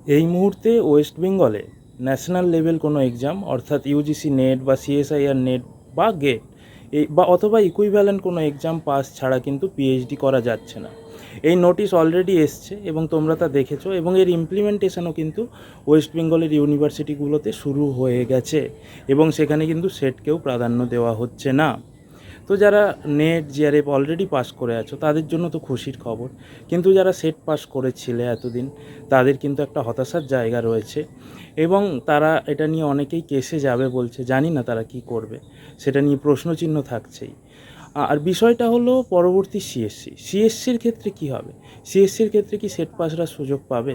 এই মুহূর্তে ওয়েস্ট বেঙ্গলে ন্যাশনাল লেভেল কোনো এক্সাম অর্থাৎ ইউজিসি নেট বা সিএসআইআর নেট বা গেট এই বা অথবা ইকুইভ্যালেন্ট কোনো এক্সাম পাস ছাড়া কিন্তু পিএইচডি করা যাচ্ছে না। এই নোটিশ অলরেডি এসছে এবং তোমরা তা দেখেছো, এবং এর ইমপ্লিমেন্টেশনও কিন্তু ওয়েস্ট বেঙ্গলের ইউনিভার্সিটিগুলোতে শুরু হয়ে গেছে এবং সেখানে কিন্তু সেটকেও প্রাধান্য দেওয়া হচ্ছে না। তো যারা নেট জিআরএফ অলরেডি পাস করে আছো তাদের জন্য তো খুশির খবর, কিন্তু যারা সেট পাস করেছিলে এতদিন তাদের কিন্তু একটা হতাশার জায়গা রয়েছে এবং তারা এটা নিয়ে অনেকেই কেসে যাবে বলছে। জানি না তারা কি করবে, সেটা নিয়ে প্রশ্নচিহ্ন থাকছেই। আর বিষয়টা হলো পরবর্তী সিএসসির ক্ষেত্রে কি হবে, সিএসসির ক্ষেত্রে কি সেট পাসরা সুযোগ পাবে,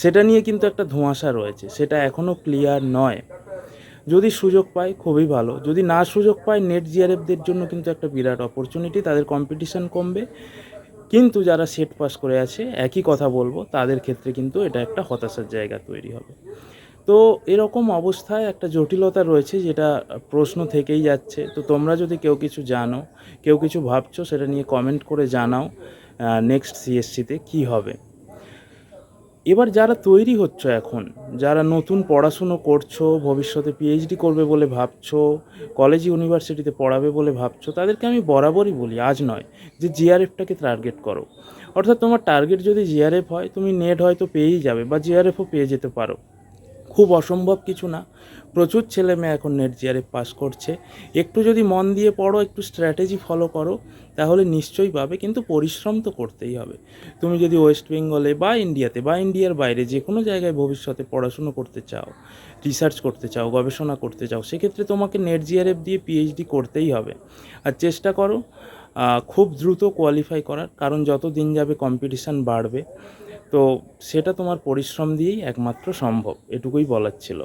সেটা নিয়ে কিন্তু একটা ধোঁয়াশা রয়েছে, সেটা এখনও ক্লিয়ার নয়। যদি সুযোগ পায় খুবই ভালো, যদি না সুযোগ পায় নেট জিআরএফদের জন্য কিন্তু একটা বিরাট অপরচুনিটি, তাদের কম্পিটিশান কমবে। কিন্তু যারা সেট পাস করে আছে একই কথা বলবো, তাদের ক্ষেত্রে কিন্তু এটা একটা হতাশার জায়গা তৈরি হবে। তো এরকম অবস্থায় একটা জটিলতা রয়েছে, যেটা প্রশ্ন থেকেই যাচ্ছে। তো তোমরা যদি কেউ কিছু জানো, কেউ কিছু ভাবছো, সেটা নিয়ে কমেন্ট করে জানাও নেক্সট সিএসসিতে কী হবে। এবার যারা তৈরি হচ্ছে এখন, যারা নতুন পড়াশুনো করছো, ভবিষ্যতে পিএইচডি করবে বলে ভাবছো, কলেজ ইউনিভার্সিটিতে পড়াবে বলে ভাবছো, তাদেরকে আমি বরাবরই বলি, আজ নয়, যে জিআরএফটাকে টার্গেট করো। অর্থাৎ তোমার টার্গেট যদি জিআরএফ হয়, তুমি নেট হয়তো পেয়েই যাবে বা জিআরএফও পেয়ে যেতে পারো, খুব অসম্ভব কিছু না। প্রচুর ছেলে মেয়ে এখন নেট জিআরএফ পাস করছে। একটু যদি মন দিয়ে পড়ো, একটু স্ট্র্যাটেজি ফলো করো, তাহলে নিশ্চয়ই পাবে, কিন্তু পরিশ্রম তো করতেই হবে। তুমি যদি ওয়েস্ট বেঙ্গলে বা ইন্ডিয়াতে বা ইন্ডিয়ার বাইরে যে কোনো জায়গায় ভবিষ্যতে পড়াশুনো করতে চাও, রিসার্চ করতে চাও, গবেষণা করতে চাও, সেক্ষেত্রে তোমাকে নেট জিআরএফ দিয়ে পিএইচডি করতেই হবে। আর চেষ্টা করো খুব দ্রুত কোয়ালিফাই করার, কারণ যত দিন যাবে কম্পিটিশান বাড়বে। তো সেটা তোমার পরিশ্রম দিয়েই একমাত্র সম্ভব, এটুকুই বলার ছিল।